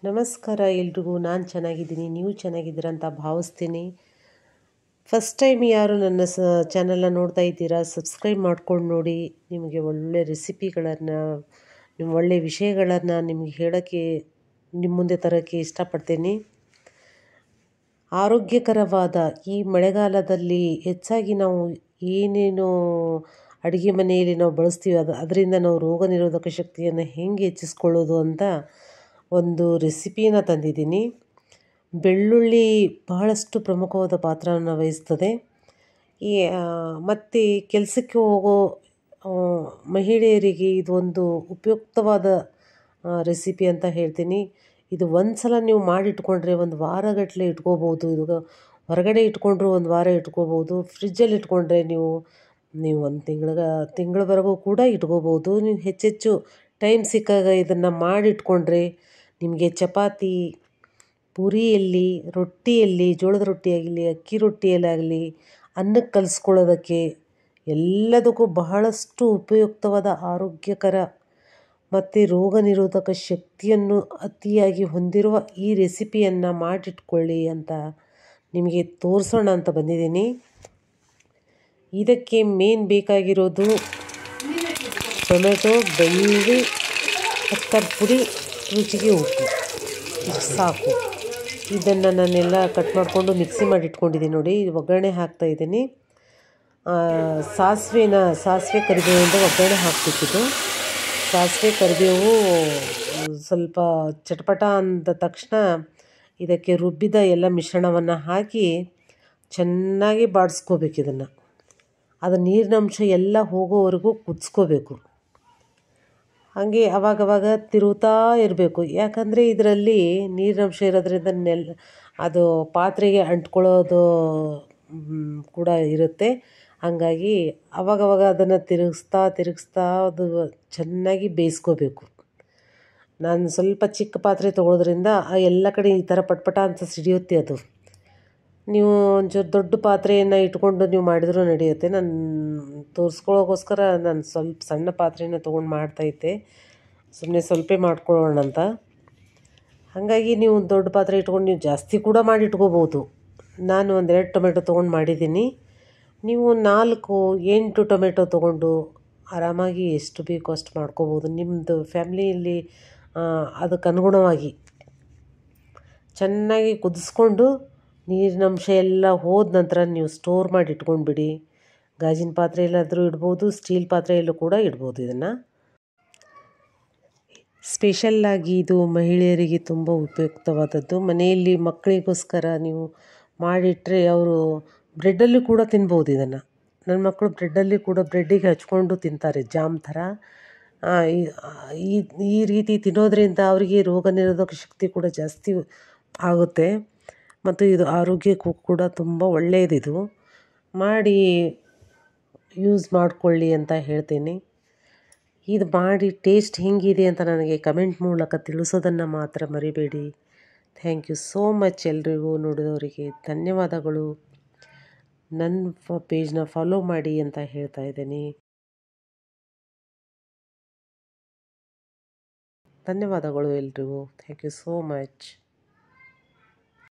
ನಮಸ್ಕಾರ ಎಲ್ರಿಗೂ. ನಾನು ಚೆನ್ನಾಗಿದ್ದೀನಿ, ನೀವು ಚೆನ್ನಾಗಿದ್ದೀರಾ ಅಂತ ಭಾವಿಸ್ತೀನಿ. ಫಸ್ಟ್ ಟೈಮ್ ಯಾರು ನನ್ನ ಚಾನಲ್ನ ನೋಡ್ತಾ ಇದ್ದೀರಾ, ಸಬ್ಸ್ಕ್ರೈಬ್ ಮಾಡ್ಕೊಂಡು ನೋಡಿ. ನಿಮಗೆ ಒಳ್ಳೆ ರೆಸಿಪಿಗಳನ್ನು, ಒಳ್ಳೆ ವಿಷಯಗಳನ್ನು ನಿಮಗೆ ಹೇಳೋಕ್ಕೆ, ನಿಮ್ಮ ಮುಂದೆ ತರೋಕ್ಕೆ ಇಷ್ಟಪಡ್ತೀನಿ. ಆರೋಗ್ಯಕರವಾದ ಈ ಮಳೆಗಾಲದಲ್ಲಿ ಹೆಚ್ಚಾಗಿ ನಾವು ಏನೇನು ಅಡುಗೆ ಮನೆಯಲ್ಲಿ ನಾವು ಬಳಸ್ತೀವಿ, ಅದರಿಂದ ನಾವು ರೋಗ ನಿರೋಧಕ ಶಕ್ತಿಯನ್ನು ಹೆಂಗೆ ಹೆಚ್ಚಿಸ್ಕೊಳ್ಳೋದು ಅಂತ ಒಂದು ರೆಸಿಪಿನ ತಂದಿದ್ದೀನಿ. ಬೆಳ್ಳುಳ್ಳಿ ಬಹಳಷ್ಟು ಪ್ರಮುಖವಾದ ಪಾತ್ರವನ್ನು ವಹಿಸ್ತದೆ. ಮತ್ತು ಕೆಲಸಕ್ಕೆ ಹೋಗೋ ಮಹಿಳೆಯರಿಗೆ ಇದು ಒಂದು ಉಪಯುಕ್ತವಾದ ರೆಸಿಪಿ ಅಂತ ಹೇಳ್ತೀನಿ. ಇದು ಒಂದು ಸಲ ನೀವು ಮಾಡಿಟ್ಕೊಂಡ್ರೆ ಒಂದು ವಾರಗಟ್ಟಲೆ ಇಟ್ಕೋಬೋದು. ಇದು ಹೊರಗಡೆ ಇಟ್ಕೊಂಡ್ರು ಒಂದು ವಾರ ಇಟ್ಕೋಬೋದು. ಫ್ರಿಜ್ಜಲ್ಲಿ ಇಟ್ಕೊಂಡ್ರೆ ನೀವು ಒಂದು ತಿಂಗಳವರೆಗೂ ಕೂಡ ಇಟ್ಕೋಬೋದು. ನೀವು ಹೆಚ್ಚೆಚ್ಚು ಟೈಮ್ ಸಿಕ್ಕಾಗ ಇದನ್ನು ಮಾಡಿಟ್ಕೊಂಡ್ರೆ ನಿಮಗೆ ಚಪಾತಿ, ಪೂರಿಯಲ್ಲಿ, ರೊಟ್ಟಿಯಲ್ಲಿ, ಜೋಳದ ರೊಟ್ಟಿಯಾಗಲಿ, ಅಕ್ಕಿ ರೊಟ್ಟಿಯಲ್ಲಾಗಲಿ, ಅನ್ನಕ್ಕೆ ಕಲಿಸ್ಕೊಳ್ಳೋದಕ್ಕೆ ಎಲ್ಲದಕ್ಕೂ ಬಹಳಷ್ಟು ಉಪಯುಕ್ತವಾದ, ಆರೋಗ್ಯಕರ ಮತ್ತು ರೋಗ ನಿರೋಧಕ ಶಕ್ತಿಯನ್ನು ಅತಿಯಾಗಿ ಹೊಂದಿರುವ ಈ ರೆಸಿಪಿಯನ್ನು ಮಾಡಿಟ್ಕೊಳ್ಳಿ ಅಂತ ನಿಮಗೆ ತೋರಿಸೋಣ ಅಂತ ಬಂದಿದ್ದೀನಿ. ಇದಕ್ಕೆ ಮೇನ್ ಬೇಕಾಗಿರೋದು ಟೊಮೆಟೊ, ಬೆಳ್ಳುಳ್ಳಿ, ಪತ್ತರ್ ಪುಡಿ, ರುಚಿಗೆ ಉಪ್ಪು, ಇಷ್ಟು ಸಾಕು. ಇದನ್ನು ನಾನೆಲ್ಲ ಕಟ್ ಮಾಡಿಕೊಂಡು ಮಿಕ್ಸಿ ಮಾಡಿ ಇಟ್ಕೊಂಡಿದ್ದೀನಿ. ನೋಡಿ, ಒಗ್ಗರಣೆ ಹಾಕ್ತಾಯಿದ್ದೀನಿ. ಸಾಸಿವೆ ಕರಿಬೇವಿಂದ ಒಗ್ಗರಣೆ ಹಾಕಬೇಕಿತ್ತು. ಸಾಸಿವೆ ಕರಿಬೇವು ಸ್ವಲ್ಪ ಚಟಪಟ ಅಂದ ತಕ್ಷಣ ಇದಕ್ಕೆ ರುಬ್ಬಿದ ಎಲ್ಲ ಮಿಶ್ರಣವನ್ನು ಹಾಕಿ ಚೆನ್ನಾಗಿ ಬಾಡಿಸ್ಕೋಬೇಕು. ಅದು ನೀರಿನಂಶ ಎಲ್ಲ ಹೋಗೋವರೆಗೂ ಕುದಿಸ್ಕೋಬೇಕು. ಹಾಗೆ ಅವಾಗವಾಗ ತಿರುಗ್ತಾ ಇರಬೇಕು. ಯಾಕಂದರೆ ಇದರಲ್ಲಿ ನೀರಿನಂಶ ಇರೋದ್ರಿಂದ ಅದು ಪಾತ್ರೆಗೆ ಅಂಟ್ಕೊಳ್ಳೋದು ಕೂಡ ಇರುತ್ತೆ. ಹಾಗಾಗಿ ಅವಾಗವಾಗ ಅದನ್ನು ತಿರುಗಿಸ್ತಾ ಅದು ಚೆನ್ನಾಗಿ ಬೇಯಿಸ್ಕೋಬೇಕು. ನಾನು ಸ್ವಲ್ಪ ಚಿಕ್ಕ ಪಾತ್ರೆ ತೊಗೊಳೋದ್ರಿಂದ ಎಲ್ಲ ಕಡೆ ಈ ಥರ ಪಟ್ಪಟ ಅಂತ ಸಿಡಿಯುತ್ತೆ ಅದು. ನೀವು ಒಂಚೂರು ದೊಡ್ಡ ಪಾತ್ರೆಯನ್ನು ಇಟ್ಕೊಂಡು ನೀವು ಮಾಡಿದ್ರೂ ನಡೆಯುತ್ತೆ. ನಾನು ತೋರಿಸ್ಕೊಳ್ಳೋಕ್ಕೋಸ್ಕರ ನಾನು ಸ್ವಲ್ಪ ಸಣ್ಣ ಪಾತ್ರೆಯನ್ನು ತೊಗೊಂಡು ಮಾಡ್ತಾಯಿದ್ದೆ. ಸುಮ್ಮನೆ ಸ್ವಲ್ಪ ಮಾಡ್ಕೊಳ್ಳೋಣ ಅಂತ. ಹಾಗಾಗಿ ನೀವು ದೊಡ್ಡ ಪಾತ್ರೆ ಇಟ್ಕೊಂಡು ನೀವು ಜಾಸ್ತಿ ಕೂಡ ಮಾಡಿ ಇಟ್ಕೋಬೋದು. ನಾನು 2 ಟೊಮೆಟೊ ತೊಗೊಂಡು ಮಾಡಿದ್ದೀನಿ. ನೀವು 4-8 ಟೊಮೆಟೊ ತೊಗೊಂಡು ಆರಾಮಾಗಿ ಎಷ್ಟು ಬೇಕೋ ಅಷ್ಟು ಮಾಡ್ಕೋಬೋದು. ನಿಮ್ಮದು ಫ್ಯಾಮ್ಲಿಯಲ್ಲಿ ಅದಕ್ಕೆ ಅನುಗುಣವಾಗಿ ಚೆನ್ನಾಗಿ ಕುದಿಸ್ಕೊಂಡು ನೀರಿನಂಶ ಎಲ್ಲ ಹೋದ ನಂತರ ನೀವು ಸ್ಟೋರ್ ಮಾಡಿ ಇಟ್ಕೊಂಡ್ಬಿಡಿ. ಗಾಜಿನ ಪಾತ್ರೆಯಲ್ಲಾದರೂ ಇಡ್ಬೋದು, ಸ್ಟೀಲ್ ಪಾತ್ರೆಯಲ್ಲೂ ಕೂಡ ಇಡ್ಬೋದು. ಇದನ್ನು ಸ್ಪೆಷಲ್ಲಾಗಿ ಇದು ಮಹಿಳೆಯರಿಗೆ ತುಂಬ ಉಪಯುಕ್ತವಾದದ್ದು. ಮನೆಯಲ್ಲಿ ಮಕ್ಕಳಿಗೋಸ್ಕರ ನೀವು ಮಾಡಿಟ್ರೆ ಅವರು ಬ್ರೆಡ್ಡಲ್ಲಿ ಕೂಡ ತಿನ್ಬೋದು. ಇದನ್ನು ನನ್ನ ಮಕ್ಕಳು ಬ್ರೆಡ್ಡಿಗೆ ಹಚ್ಕೊಂಡು ತಿಂತಾರೆ, ಜಾಮ್ ಥರ. ಈ ರೀತಿ ತಿನ್ನೋದ್ರಿಂದ ಅವರಿಗೆ ರೋಗ ನಿರೋಧಕ ಶಕ್ತಿ ಕೂಡ ಜಾಸ್ತಿ ಆಗುತ್ತೆ. ಮತ್ತು ಇದು ಆರೋಗ್ಯಕ್ಕೂ ಕೂಡ ತುಂಬ ಒಳ್ಳೆಯದಿದು. ಮಾಡಿ ಯೂಸ್ ಮಾಡಿಕೊಳ್ಳಿ ಅಂತ ಹೇಳ್ತೀನಿ. ಇದು ಮಾಡಿ ಟೇಸ್ಟ್ ಹೇಗಿದೆ ಅಂತ ನನಗೆ ಕಮೆಂಟ್ ಮೂಲಕ ತಿಳಿಸೋದನ್ನು ಮಾತ್ರ ಮರಿಬೇಡಿ. Thank you so much. ಎಲ್ರಿಗೂ ನೋಡಿದವರಿಗೆ ಧನ್ಯವಾದಗಳು. ನನ್ನ ಪೇಜ್ನ ಫಾಲೋ ಮಾಡಿ ಅಂತ ಹೇಳ್ತಾ ಇದ್ದೀನಿ. ಧನ್ಯವಾದಗಳು ಎಲ್ರಿಗೂ. Thank you so much.